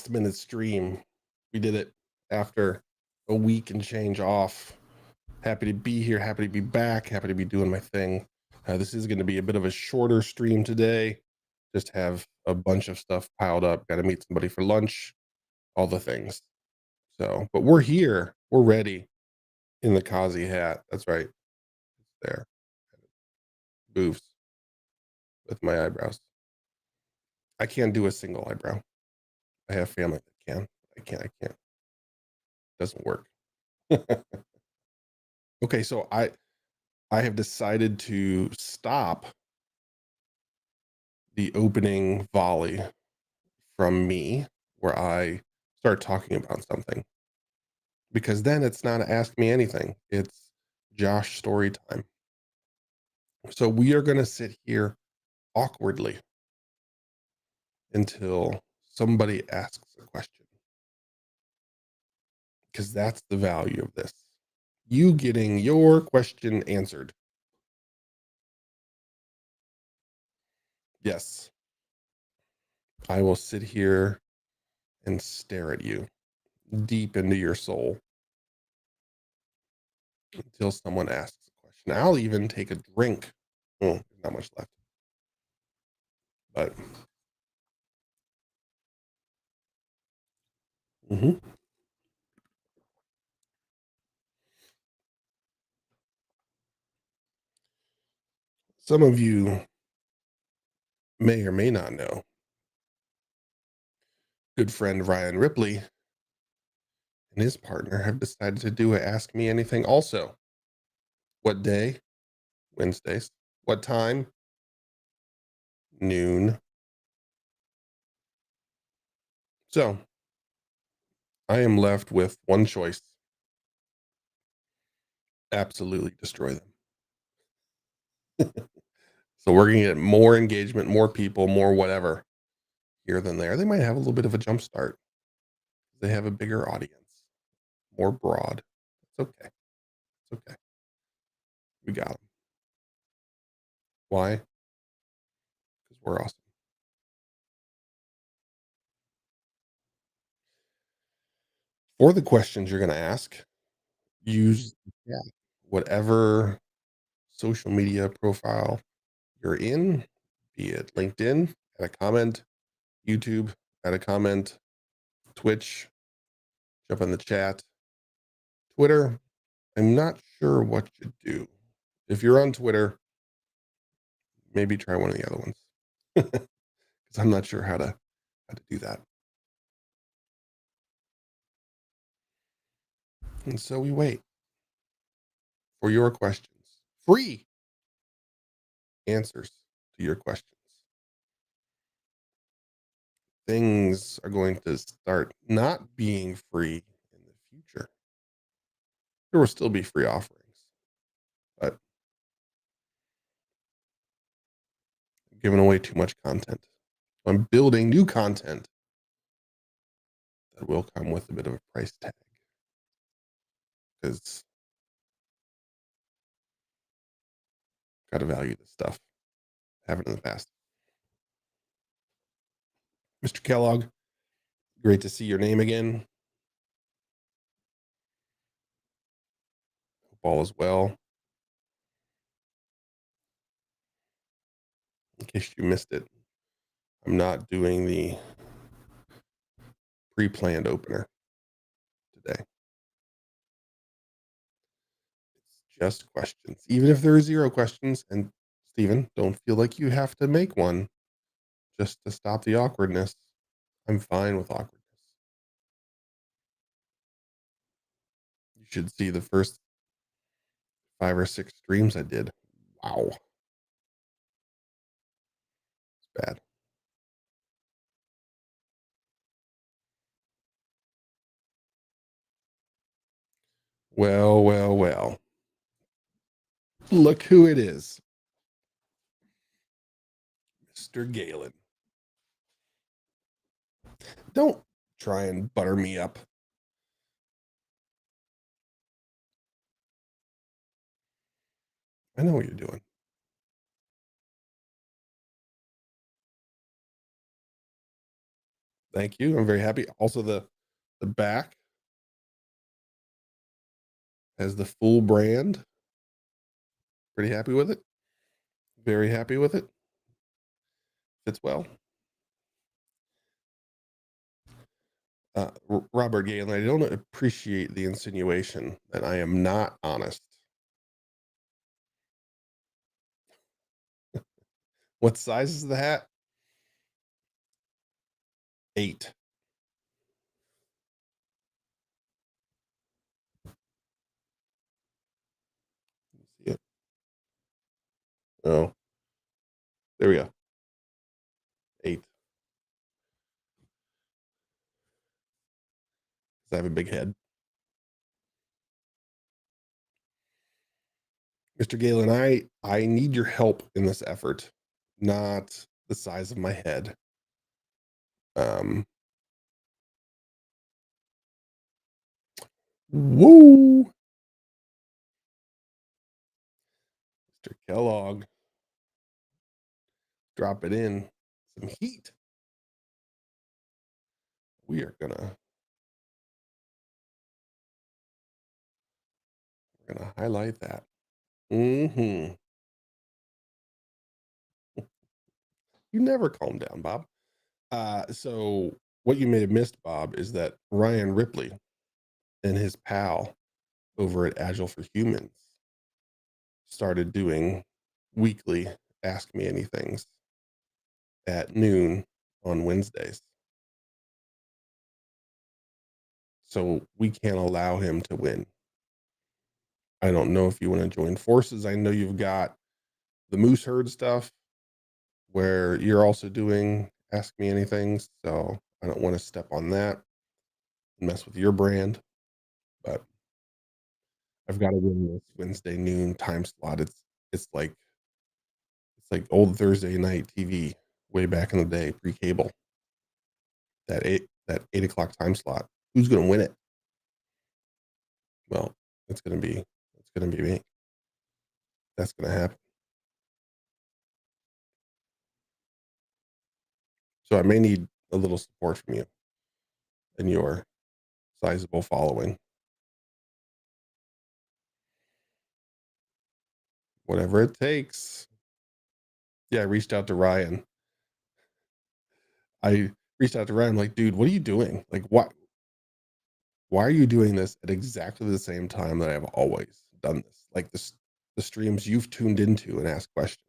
Minute stream. We did it after a week and change off. Happy to be here. Happy to be back. Happy to be doing my thing. This is going to be a bit of a shorter stream today. Just have a bunch of stuff piled up. Got to meet somebody for lunch. All the things. So, but we're here. We're ready in the Kazi hat. That's right. There. Moves with my eyebrows. I can't do a single eyebrow. I have family that can. I can't. Doesn't work. Okay, so I have decided to stop the opening volley from me where I start talking about something, because then it's not ask me anything. It's Josh story time. So we are going to sit here awkwardly until somebody asks a question, because that's the value of this. You getting your question answered. Yes. I will sit here and stare at you deep into your soul until someone asks a question. I'll even take a drink. Oh, not much left. But mhm. Some of you may or may not know, good friend Ryan Ripley and his partner have decided to do a Ask Me Anything also. What day? Wednesdays. What time? Noon. So I am left with one choice: absolutely destroy them. So we're going to get more engagement, more people, more whatever here than there. They might have a little bit of a jump start. They have a bigger audience, more broad. It's okay. It's okay. We got them. Why? Because we're awesome. For the questions you're going to ask, use whatever social media profile you're in, be it LinkedIn, add a comment, YouTube, add a comment, Twitch, jump in the chat, Twitter. I'm not sure what you do. If you're on Twitter, maybe try one of the other ones, because I'm not sure how to do that. And so we wait for your questions. Free answers to your questions. Things are going to start not being free in the future. There will still be free offerings, but I'm giving away too much content. I'm building new content that will come with a bit of a price tag, because got to value this stuff. Haven't in the past. Mr. Kellogg, great to see your name again. Hope all is well. In case you missed it, I'm not doing the pre-planned opener today. It's just questions. Even if there are 0 questions, and Stephen, don't feel like you have to make one just to stop the awkwardness. I'm fine with awkwardness. You should see the first 5 or 6 streams I did. Wow. It's bad. Well, well, well. Look who it is. Mr. Galen. Don't try and butter me up. I know what you're doing. Thank you. I'm very happy. Also, the back has the full brand. Pretty happy with it. Very happy with it. Fits well. Robert Galen, I don't appreciate the insinuation that I am not honest. What size is the hat? 8. See it? Oh, there we go. 8. 'Cause I have a big head. Mr. Galen, I need your help in this effort, not the size of my head. Um, Woo, Mr. Kellogg, drop it in some heat. We are gonna highlight that. Hmm. You never calm down, Bob. So what you may have missed, Bob, is that Ryan Ripley and his pal over at Agile for Humans started doing weekly Ask Me Anythings at noon on Wednesdays. So we can't allow him to win. I don't know if you want to join forces. I know you've got the Moose Herd stuff where you're also doing Ask Me Anythings. So I don't want to step on that and mess with your brand, but I've got to win this Wednesday noon time slot. It's like it's like old Thursday night TV way back in the day, pre-cable. That 8 o'clock time slot. Who's gonna win it? Well, it's gonna be me. That's gonna happen. So I may need a little support from you and your sizable following. Whatever it takes. Yeah, I reached out to Ryan. I reached out to Ryan, I'm like, dude, what are you doing? Like, why are you doing this at exactly the same time that I've always done this? Like the streams you've tuned into and asked questions.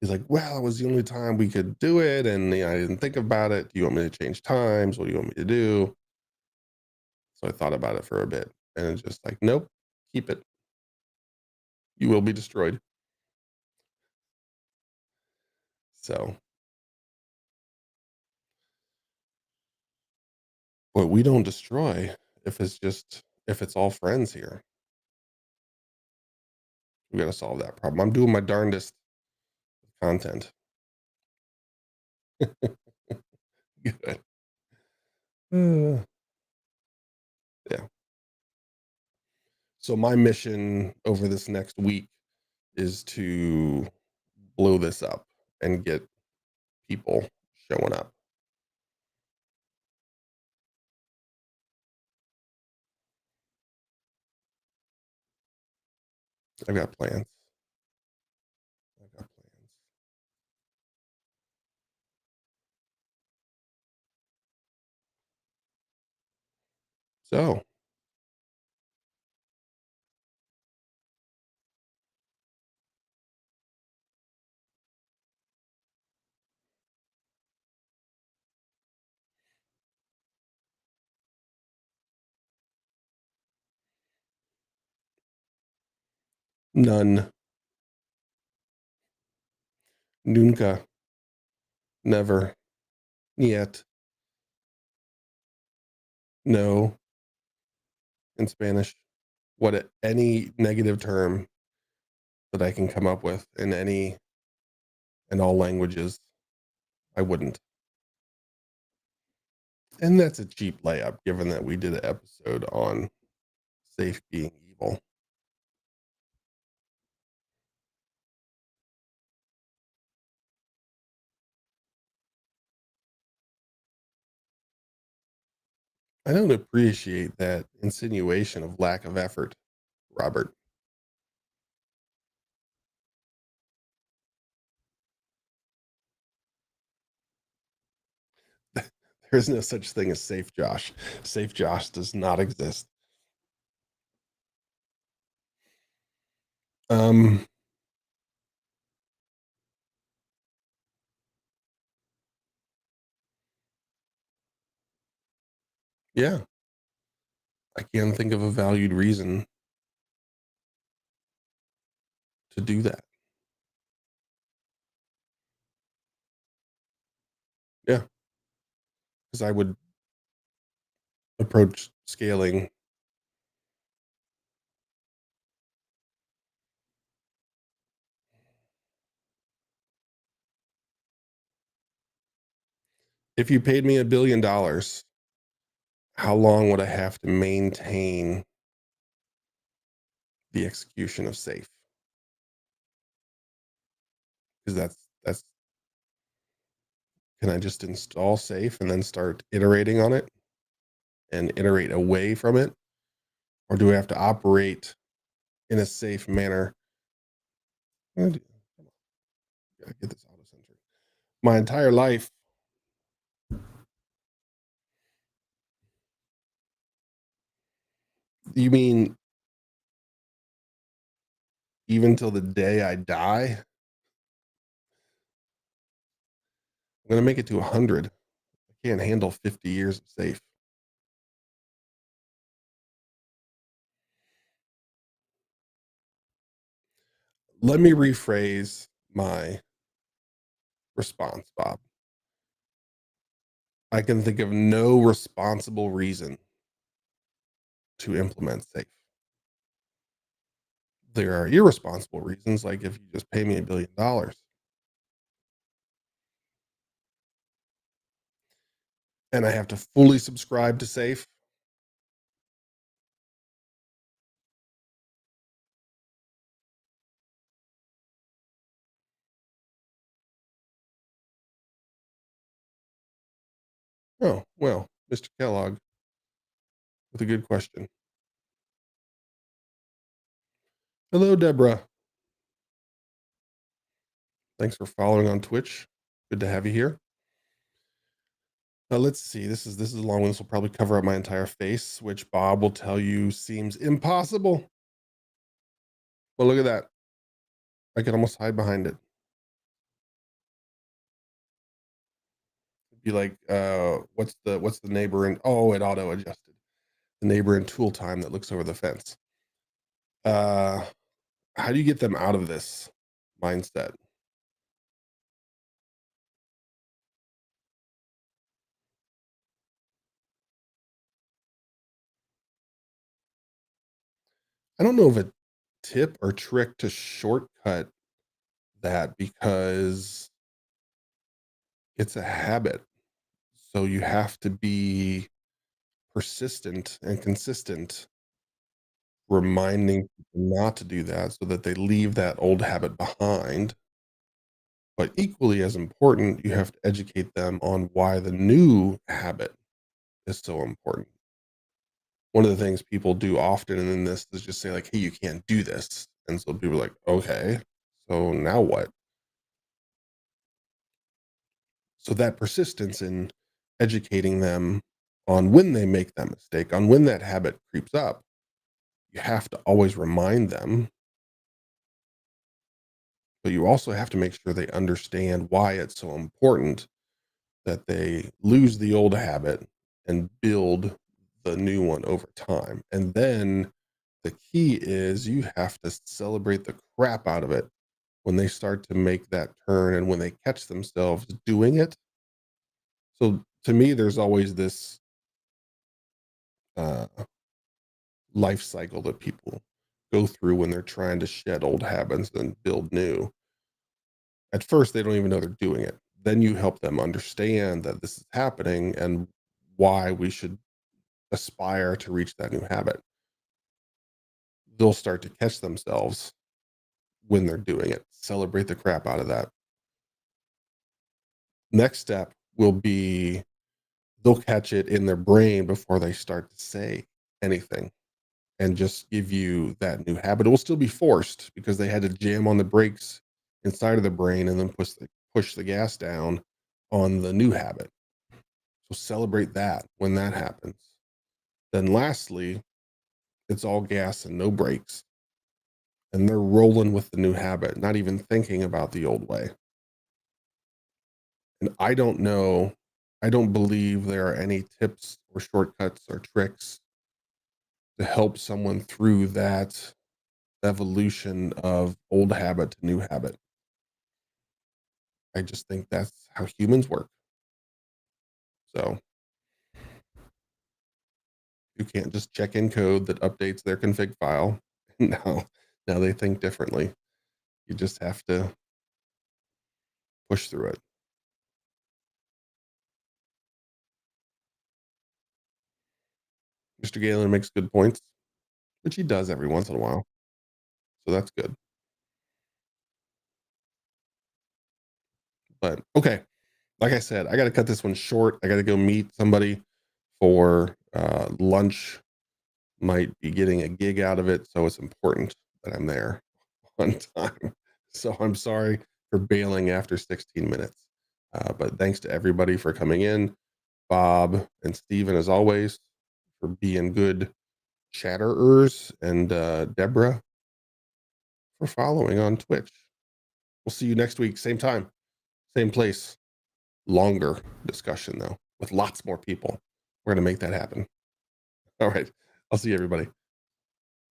He's like, well, it was the only time we could do it, and I didn't think about it. Do you want me to change times? What do you want me to do? So I thought about it for a bit, and it's just like, nope, keep it. You will be destroyed. So, but we don't destroy if it's all friends here. We got to solve that problem. I'm doing my darndest with content. Good. Uh, yeah. So my mission over this next week is to blow this up and get people showing up. I've got plans. I've got plans. So none, nunca, never, yet, no, in Spanish. Any negative term that I can come up with in all languages, I wouldn't. And that's a cheap layup, given that we did an episode on safe being evil. I don't appreciate that insinuation of lack of effort, Robert. There is no such thing as safe Josh. Safe Josh does not exist. Um, yeah, I can't think of a valued reason to do that. Yeah, because I would approach scaling. If you paid me $1 billion, how long would I have to maintain the execution of safe? Because that's can I just install safe and then start iterating on it and iterate away from it? Or do I have to operate in a safe manner? I gotta get this auto centered. My entire life, you mean even till the day I die? I'm gonna make it to 100. I can't handle 50 years of safe. Let me rephrase my response, Bob. I can think of no responsible reason to implement safe. There are irresponsible reasons, like if you just pay me $1 billion and I have to fully subscribe to safe. Oh, well, Mr. Kellogg with a good question. Hello, Deborah. Thanks for following on Twitch. Good to have you here. Let's see. This is a long one. This will probably cover up my entire face, which Bob will tell you seems impossible. Well, look at that. I can almost hide behind it. Be like, what's the neighbor in? Oh, it auto adjusted. The neighbor in Tool Time that looks over the fence. Uh, how do you get them out of this mindset? I don't know of a tip or trick to shortcut that because it's a habit. So you have to be persistent and consistent, reminding people not to do that so that they leave that old habit behind. But equally as important, you have to educate them on why the new habit is so important. One of the things people do often in this is just say, like, hey, you can't do this. And so people are like, okay, so now what? So that persistence in educating them on when they make that mistake, on when that habit creeps up, you have to always remind them, but you also have to make sure they understand why it's so important that they lose the old habit and build the new one over time. And then the key is you have to celebrate the crap out of it when they start to make that turn and when they catch themselves doing it. So to me, there's always this uh, life cycle that people go through when they're trying to shed old habits and build new. At first, they don't even know they're doing it. Then you help them understand that this is happening and why we should aspire to reach that new habit. They'll start to catch themselves when they're doing it. Celebrate the crap out of that. Next step will be they'll catch it in their brain before they start to say anything and just give you that new habit. It will still be forced because they had to jam on the brakes inside of the brain and then push the gas down on the new habit. So celebrate that when that happens. Then lastly, it's all gas and no brakes. And they're rolling with the new habit, not even thinking about the old way. And I don't know, I don't believe there are any tips or shortcuts or tricks to help someone through that evolution of old habit to new habit. I just think that's how humans work. So you can't just check in code that updates their config file. No, now they think differently. You just have to push through it. Mr. Galen makes good points, which he does every once in a while. So that's good. But okay, like I said, I got to cut this one short. I got to go meet somebody for lunch. Might be getting a gig out of it, so it's important that I'm there on time. So I'm sorry for bailing after 16 minutes. But thanks to everybody for coming in. Bob and Steven, as always, for being good chatterers, and Deborah for following on Twitch. We'll see you next week, same time, same place. Longer discussion, though, with lots more people. We're going to make that happen. All right. I'll see you, everybody.